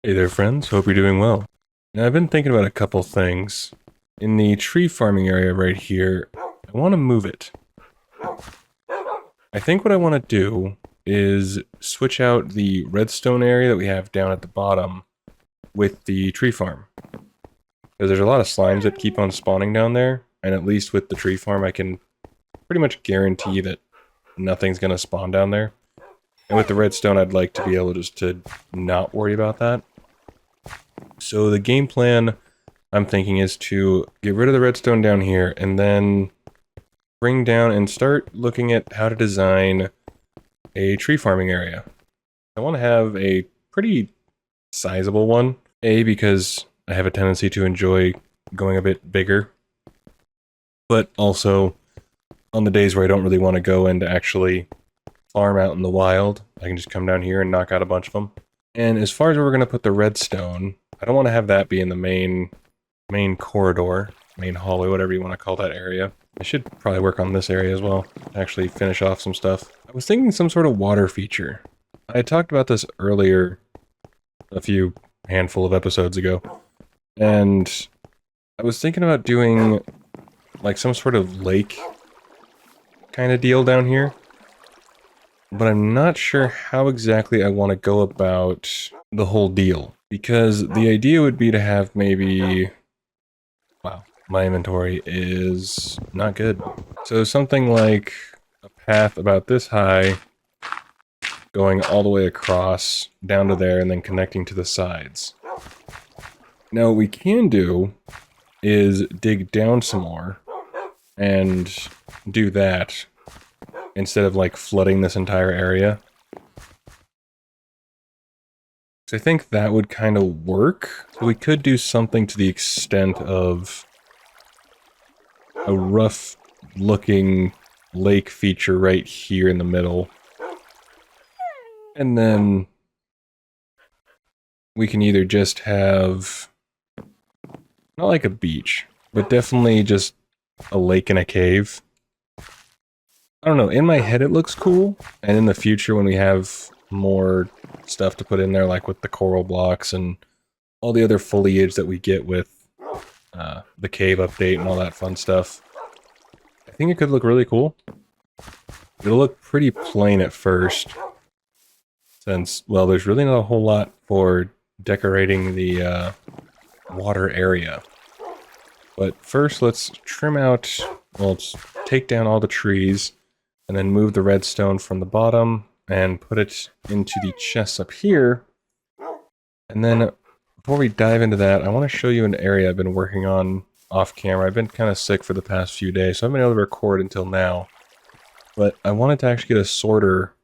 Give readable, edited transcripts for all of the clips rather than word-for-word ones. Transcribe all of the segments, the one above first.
Hey there, friends. Hope you're doing well. Now, I've been thinking about a couple things. In the tree farming area right here, I want to move it. I think what I want to do is switch out the redstone area that we have down at the bottom with the tree farm. Because there's a lot of slimes that keep on spawning down there, and at least with the tree farm I can pretty much guarantee that nothing's going to spawn down there. And with the redstone I'd like to be able just to not worry about that. So the game plan I'm thinking is to get rid of the redstone down here and then bring down and start looking at how to design a tree farming area. I want to have a pretty sizable one. A, because I have a tendency to enjoy going a bit bigger. But also, on the days where I don't really want to go and actually farm out in the wild, I can just come down here and knock out a bunch of them. And as far as where we're going to put the redstone, I don't want to have that be in the main corridor, main hallway, whatever you want to call that area. I should probably work on this area as well, actually finish off some stuff. I was thinking some sort of water feature. I talked about this earlier, a few handful of episodes ago, and I was thinking about doing like some sort of lake kind of deal down here, but I'm not sure how exactly I want to go about the whole deal, because the idea would be to have maybe... Wow, my inventory is not good. So something like a path about this high, going all the way across, down to there, and then connecting to the sides. Now what we can do is dig down some more, and do that, instead of like flooding this entire area. So I think that would kind of work. So we could do something to the extent of a rough looking lake feature right here in the middle. And then we can either just have, not like a beach, but definitely just a lake and a cave. I don't know, in my head it looks cool, and in the future when we have more stuff to put in there, like with the coral blocks and all the other foliage that we get with the cave update and all that fun stuff, I think it could look really cool. It'll look pretty plain at first, since, well, there's really not a whole lot for decorating the water area. But first, let's trim out, well, let's take down all the trees, and then move the redstone from the bottom, and put it into the chests up here. And then, before we dive into that, I want to show you an area I've been working on off camera. I've been kind of sick for the past few days, so I haven't been able to record until now. But I wanted to actually get a sorter,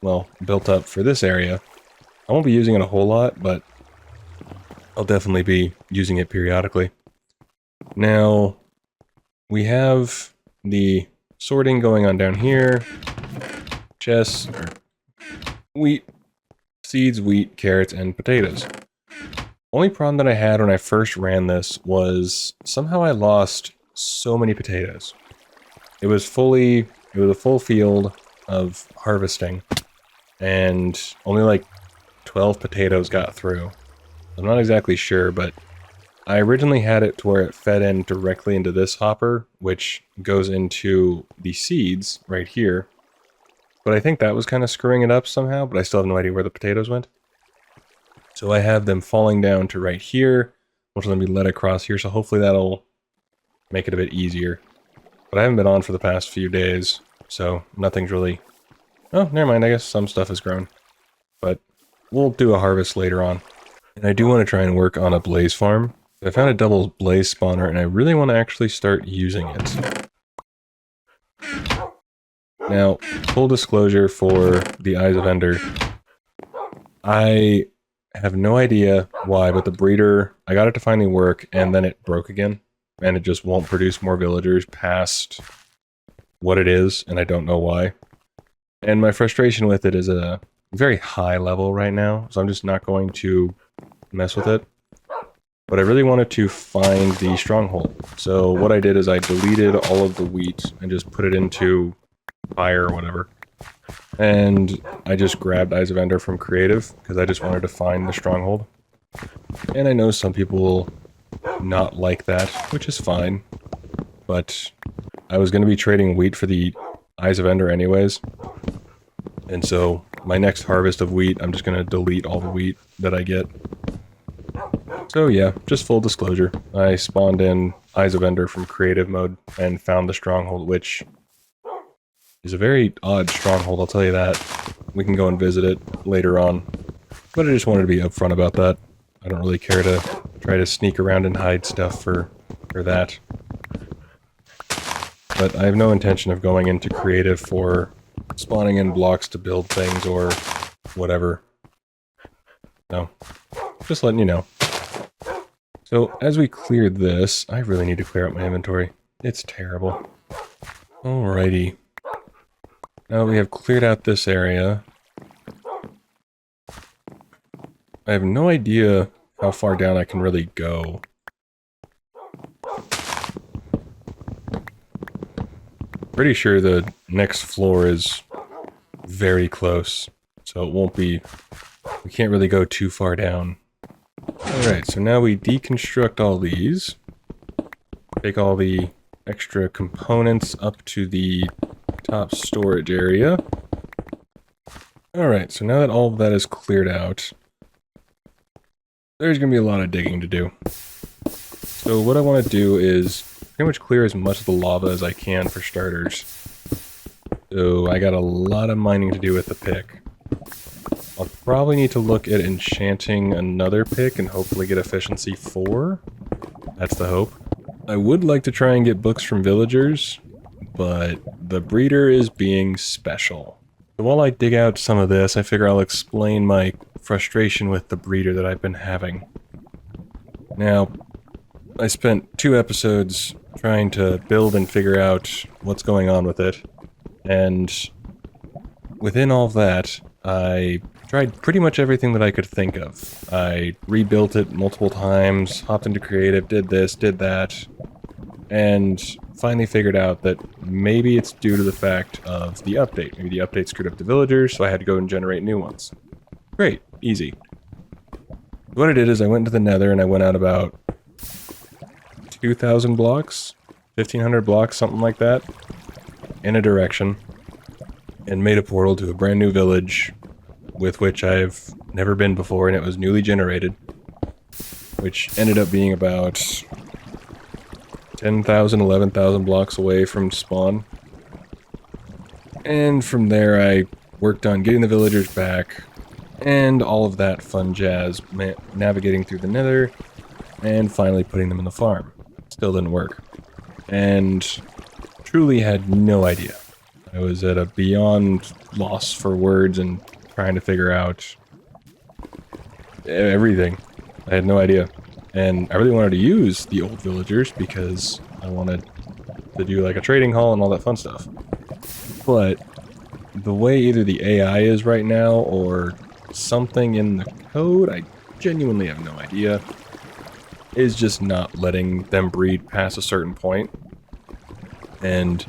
well, built up for this area. I won't be using it a whole lot, but I'll definitely be using it periodically. Now, we have the sorting going on down here. Chests, wheat, seeds, wheat, carrots, and potatoes. Only problem that I had when I first ran this was somehow I lost so many potatoes. It was a full field of harvesting, and only like 12 potatoes got through. I'm not exactly sure, but I originally had it to where it fed in directly into this hopper, which goes into the seeds right here. But I think that was kind of screwing it up somehow, but I still have no idea where the potatoes went. So I have them falling down to right here, which will then be led across here, so hopefully that'll make it a bit easier. But I haven't been on for the past few days, so nothing's really... Oh, never mind, I guess some stuff has grown. But we'll do a harvest later on. And I do want to try and work on a blaze farm. I found a double blaze spawner, and I really want to actually start using it. Now, full disclosure for the Eyes of Ender, I have no idea why, but the breeder, I got it to finally work, and then it broke again, and it just won't produce more villagers past what it is, and I don't know why. And my frustration with it is a very high level right now, so I'm just not going to mess with it. But I really wanted to find the stronghold, so what I did is I deleted all of the wheat and just put it into fire or whatever. And I just grabbed Eyes of Ender from Creative, because I just wanted to find the stronghold. And I know some people will not like that, which is fine. But I was going to be trading wheat for the Eyes of Ender anyways. And so my next harvest of wheat, I'm just going to delete all the wheat that I get. So yeah, just full disclosure. I spawned in Eyes of Ender from creative mode and found the stronghold, which is a very odd stronghold, I'll tell you that. We can go and visit it later on. But I just wanted to be upfront about that. I don't really care to try to sneak around and hide stuff for that. But I have no intention of going into creative for spawning in blocks to build things or whatever. No. Just letting you know. So, as we clear this, I really need to clear out my inventory. It's terrible. Alrighty. Now that we have cleared out this area, I have no idea how far down I can really go. Pretty sure the next floor is very close, so it won't be... we can't really go too far down. Alright, so now we deconstruct all these. Take all the extra components up to the top storage area. Alright, so now that all of that is cleared out, there's going to be a lot of digging to do. So what I want to do is pretty much clear as much of the lava as I can for starters. So I got a lot of mining to do with the pick. I'll probably need to look at enchanting another pick and hopefully get efficiency 4. That's the hope. I would like to try and get books from villagers, but the breeder is being special. So while I dig out some of this, I figure I'll explain my frustration with the breeder that I've been having. Now, I spent 2 episodes trying to build and figure out what's going on with it, and within all of that, I tried pretty much everything that I could think of. I rebuilt it multiple times, hopped into creative, did this, did that, and finally figured out that maybe it's due to the fact of the update. Maybe the update screwed up the villagers, so I had to go and generate new ones. Great, easy. What I did is I went into the nether and I went out about 2,000 blocks, 1,500 blocks, something like that, in a direction, and made a portal to a brand new village with which I've never been before, and it was newly generated, which ended up being about 10,000, 11,000 blocks away from spawn. And from there I worked on getting the villagers back, and all of that fun jazz, navigating through the nether, and finally putting them in the farm. Still didn't work. And truly had no idea. I was at a beyond loss for words and trying to figure out everything. I had no idea. And I really wanted to use the old villagers because I wanted to do like a trading hall and all that fun stuff. But the way either the AI is right now or something in the code, I genuinely have no idea, is just not letting them breed past a certain point. And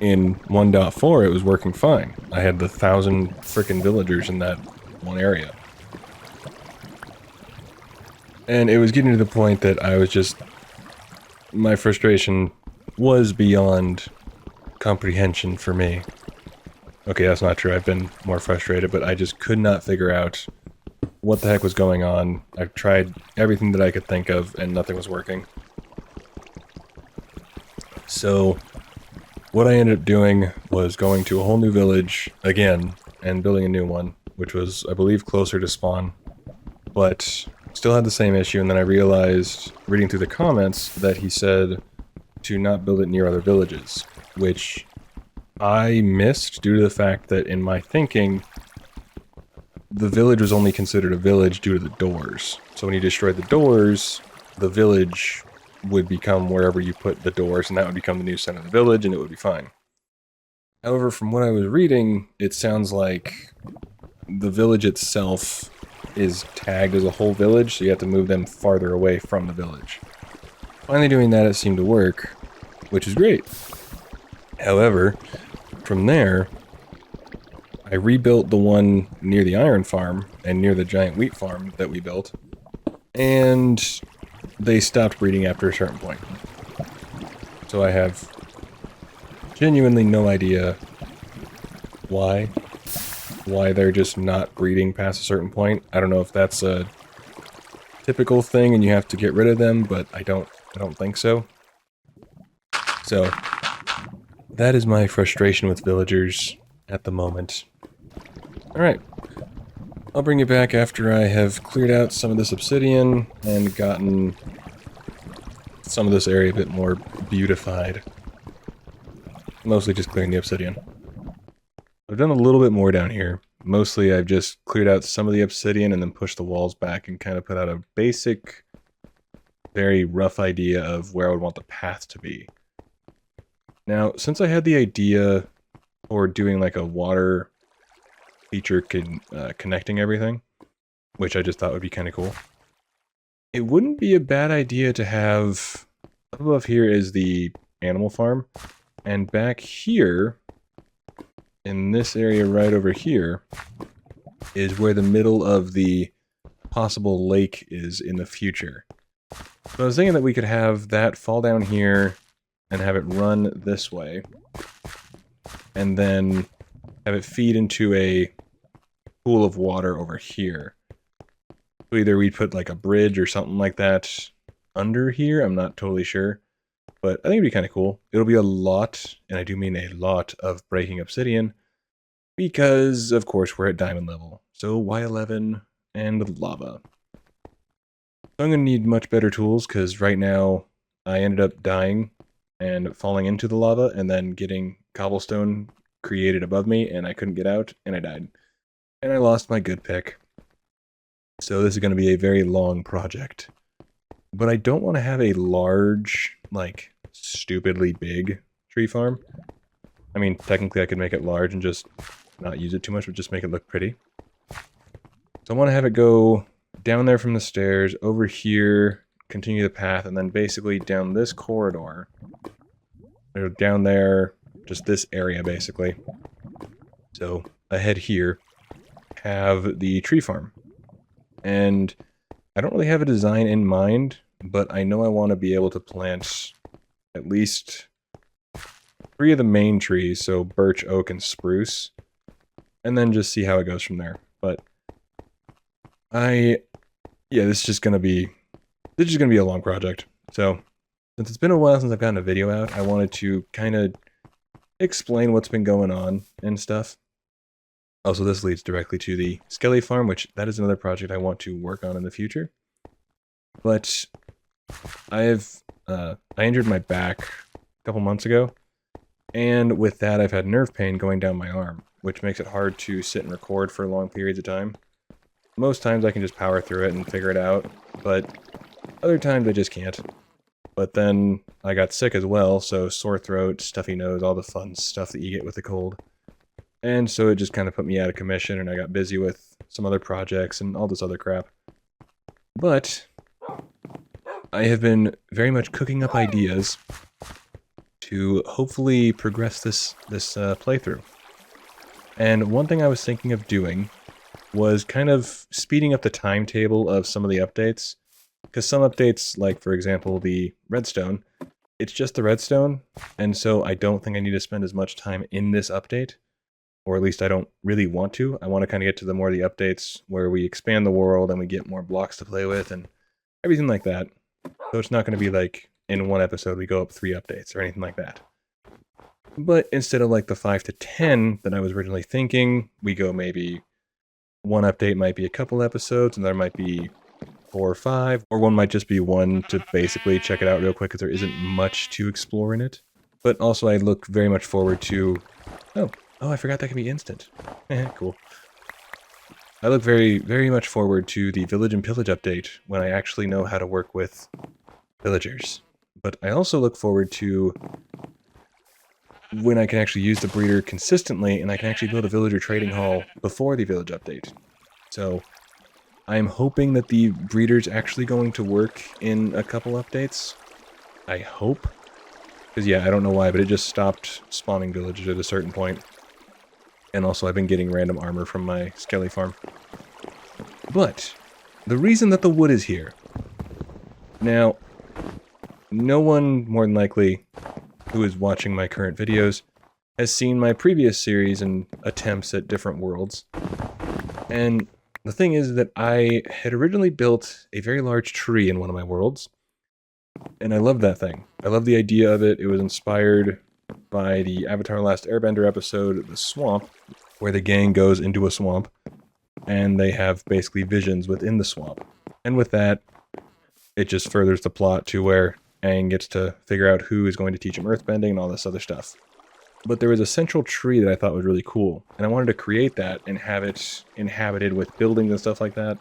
in 1.4 it was working fine. I had the 1,000 frickin' villagers in that one area. And it was getting to the point that I was just... my frustration was beyond comprehension for me. Okay, that's not true. I've been more frustrated, but I just could not figure out what the heck was going on. I tried everything that I could think of, and nothing was working. So, what I ended up doing was going to a whole new village, again, and building a new one, which was, I believe, closer to spawn. But still had the same issue, and then I realized, reading through the comments, that he said to not build it near other villages, which I missed due to the fact that in my thinking, the village was only considered a village due to the doors. So when you destroyed the doors, the village would become wherever you put the doors, and that would become the new center of the village, and it would be fine. However, from what I was reading, it sounds like the village itself is tagged as a whole village, so you have to move them farther away from the village. Finally doing that, it seemed to work, which is great. However, from there, I rebuilt the one near the iron farm, and near the giant wheat farm that we built. And they stopped breeding after a certain point. So I have genuinely no idea why they're just not breeding past a certain point. I don't know if that's a typical thing and you have to get rid of them, but I don't think so. So that is my frustration with villagers at the moment. Alright. I'll bring you back after I have cleared out some of this obsidian and gotten some of this area a bit more beautified. Mostly just clearing the obsidian. I've done a little bit more down here. Mostly I've just cleared out some of the obsidian and then pushed the walls back and kind of put out a basic, very rough idea of where I would want the path to be. Now, since I had the idea for doing like a water feature connecting everything, which I just thought would be kind of cool, it wouldn't be a bad idea to have, up above here is the animal farm, and back here, in this area right over here, is where the middle of the possible lake is in the future. So I was thinking that we could have that fall down here and have it run this way, and then have it feed into a pool of water over here. So either we'd put like a bridge or something like that under here, I'm not totally sure. But I think it'd be kind of cool. It'll be a lot, and I do mean a lot, of breaking obsidian, because, of course, we're at diamond level. So Y11 and lava. So I'm going to need much better tools, because right now I ended up dying and falling into the lava, and then getting cobblestone created above me, and I couldn't get out, and I died. And I lost my good pick. So this is going to be a very long project. But I don't want to have a large, like, stupidly big tree farm. I mean, technically I could make it large and just not use it too much, but just make it look pretty. So I want to have it go down there from the stairs, over here, continue the path, and then basically down this corridor. Or down there, just this area, basically. So, ahead here, have the tree farm. And I don't really have a design in mind, but I know I want to be able to plant at least 3 of the main trees, so birch, oak, and spruce, and then just see how it goes from there. But this is just gonna be a long project. So since it's been a while since I've gotten a video out, I wanted to kind of explain what's been going on and stuff. Also, this leads directly to the Skelly farm, which that is another project I want to work on in the future. But I injured my back a couple months ago, and with that I've had nerve pain going down my arm, which makes it hard to sit and record for long periods of time. Most times I can just power through it and figure it out, but other times I just can't. But then I got sick as well, so sore throat, stuffy nose, all the fun stuff that you get with a cold. And so it just kind of put me out of commission, and I got busy with some other projects and all this other crap. But I have been very much cooking up ideas to hopefully progress this playthrough. And one thing I was thinking of doing was kind of speeding up the timetable of some of the updates. Because some updates, like for example the redstone, it's just the redstone, and so I don't think I need to spend as much time in this update. Or at least I don't really want to. I want to kind of get to the more of the updates where we expand the world and we get more blocks to play with and everything like that. So it's not going to be like in one episode we go up 3 updates or anything like that. But instead of like the 5 to 10 that I was originally thinking, we go maybe one update might be a couple episodes, and there might be 4 or 5, or one might just be one to basically check it out real quick because there isn't much to explore in it. But also I look very much forward to... Oh, I forgot that can be instant. Cool. I look very, very much forward to the Village and Pillage update when I actually know how to work with villagers. But I also look forward to when I can actually use the breeder consistently and I can actually build a villager trading hall before the village update. So I'm hoping that the breeder's actually going to work in a couple updates. I hope. Because yeah, I don't know why, but it just stopped spawning villagers at a certain point. And also I've been getting random armor from my Skelly farm. But the reason that the wood is here... Now, no one, more than likely, who is watching my current videos has seen my previous series and attempts at different worlds. And the thing is that I had originally built a very large tree in one of my worlds, and I loved that thing. I loved the idea of it. It was inspired by the Avatar Last Airbender episode, The Swamp, where the gang goes into a swamp, and they have basically visions within the swamp. And with that, it just furthers the plot to where Aang gets to figure out who is going to teach him earthbending and all this other stuff. But there was a central tree that I thought was really cool, and I wanted to create that and have it inhabited with buildings and stuff like that.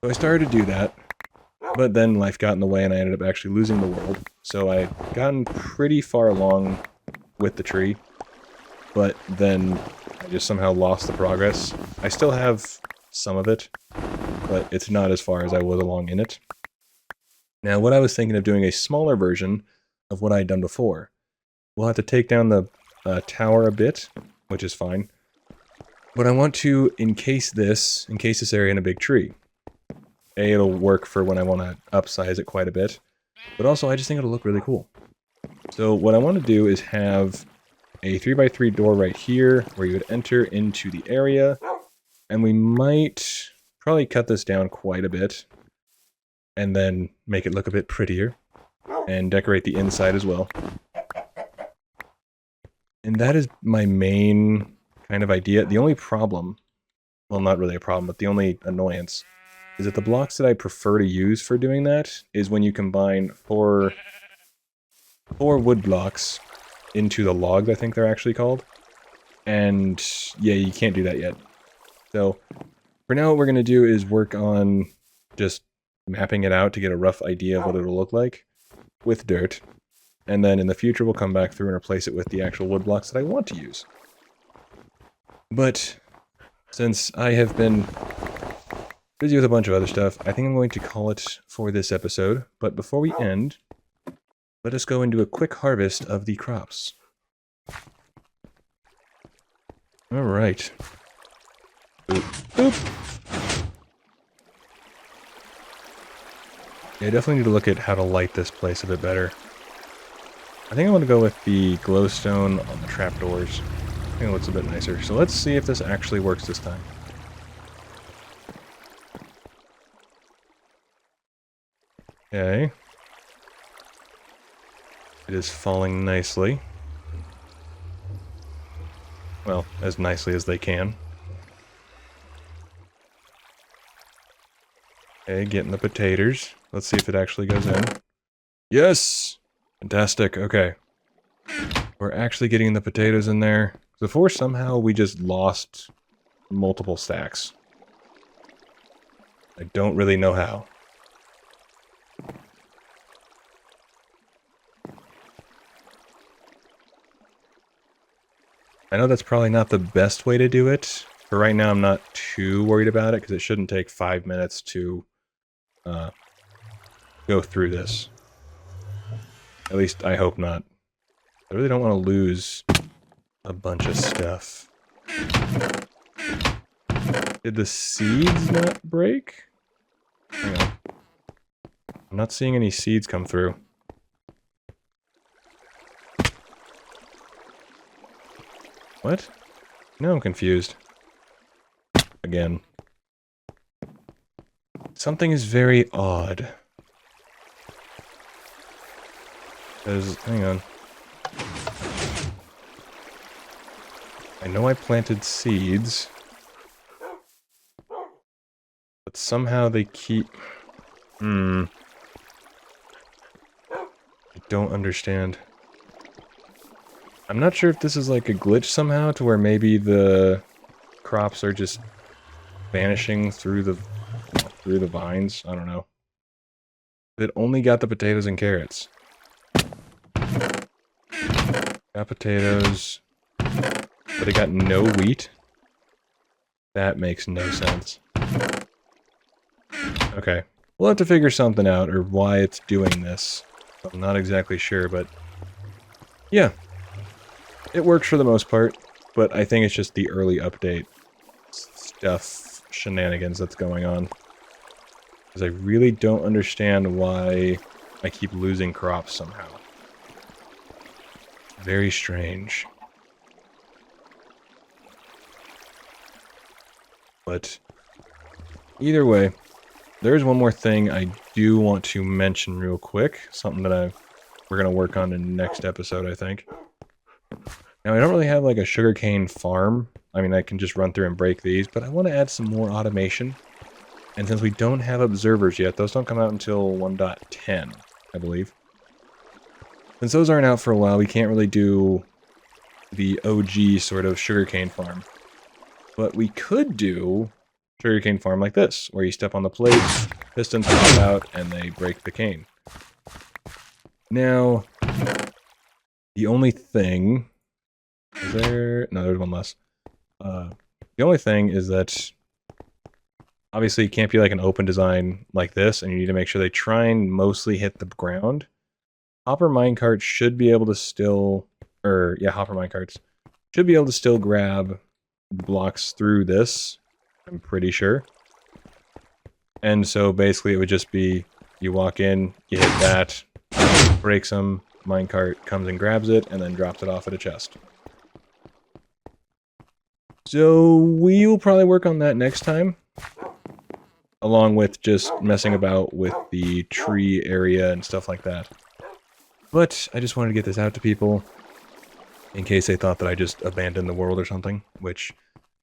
So I started to do that, but then life got in the way and I ended up actually losing the world. So I gotten pretty far along with the tree, but then I just somehow lost the progress. I still have some of it, but it's not as far as I was along in it. Now, what I was thinking of doing a smaller version of what I had done before. We'll have to take down the tower a bit, which is fine. But I want to encase this area in a big tree. A, it'll work for when I want to upsize it quite a bit, but also I just think it'll look really cool. So what I want to do is have a 3x3 door right here, where you would enter into the area, and we might probably cut this down quite a bit, and then make it look a bit prettier, and decorate the inside as well. And that is my main kind of idea. The only problem, well, not really a problem, but the only annoyance, is that the blocks that I prefer to use for doing that is when you combine four wood blocks into the logs, I think they're actually called. And yeah, you can't do that yet. So for now, what we're going to do is work on just mapping it out to get a rough idea of what it'll look like with dirt. And then in the future, we'll come back through and replace it with the actual wood blocks that I want to use. But since I have been busy with a bunch of other stuff, I think I'm going to call it for this episode. But before we end, let us go into a quick harvest of the crops. Alright. Oop. Oop. Yeah, I definitely need to look at how to light this place a bit better. I think I want to go with the glowstone on the trapdoors. I think it looks a bit nicer. So let's see if this actually works this time. Okay. It is falling nicely. Well, as nicely as they can. Okay, getting the potatoes. Let's see if it actually goes in. Yes! Fantastic, okay. We're actually getting the potatoes in there. Before, somehow, we just lost multiple stacks. I don't really know how. I know that's probably not the best way to do it. For right now, I'm not too worried about it, because it shouldn't take 5 minutes to go through this. At least, I hope not. I really don't want to lose a bunch of stuff. Did the seeds not break? Hang on. I'm not seeing any seeds come through. What? Now I'm confused. Again. Something is very odd. Hang on. I know I planted seeds. But somehow they keep... I don't understand. I'm not sure if this is like a glitch somehow, to where maybe the crops are just vanishing through the vines. I don't know. It only got the potatoes and carrots. Got potatoes, but it got no wheat? That makes no sense. Okay. We'll have to figure something out, or why it's doing this. I'm not exactly sure, but... yeah. It works for the most part, but I think it's just the early update stuff shenanigans that's going on. Because I really don't understand why I keep losing crops somehow. Very strange. But either way, there's one more thing I do want to mention real quick. Something that we're going to work on in the next episode, I think. Now, I don't really have like a sugarcane farm. I mean, I can just run through and break these, but I want to add some more automation. And since we don't have observers yet, those don't come out until 1.10, I believe. Since those aren't out for a while, we can't really do the OG sort of sugarcane farm. But we could do sugarcane farm like this, where you step on the plate, pistons pop out, and they break the cane. Now, the only thing... Is there... No, there's one less. The only thing is that... Obviously, it can't be like an open design like this, and you need to make sure they try and mostly hit the ground. Hopper minecarts should be able to still... hopper minecarts should be able to still grab blocks through this, I'm pretty sure. And so basically it would just be, you walk in, you hit that, breaks them, minecart comes and grabs it, and then drops it off at a chest. So we will probably work on that next time, along with just messing about with the tree area and stuff like that. But I just wanted to get this out to people, in case they thought that I just abandoned the world or something, which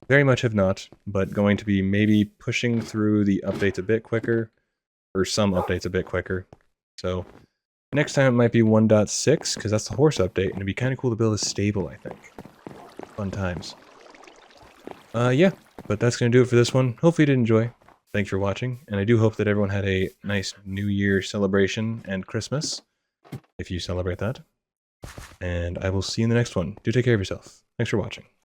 very much have not, but going to be maybe pushing through the updates a bit quicker, or some updates a bit quicker. So next time it might be 1.6, because that's the horse update, and it'd be kind of cool to build a stable, I think. Fun times. Yeah, but that's going to do it for this one. Hopefully you did enjoy. Thanks for watching, and I do hope that everyone had a nice New Year celebration and Christmas, if you celebrate that. And I will see you in the next one. Do take care of yourself. Thanks for watching.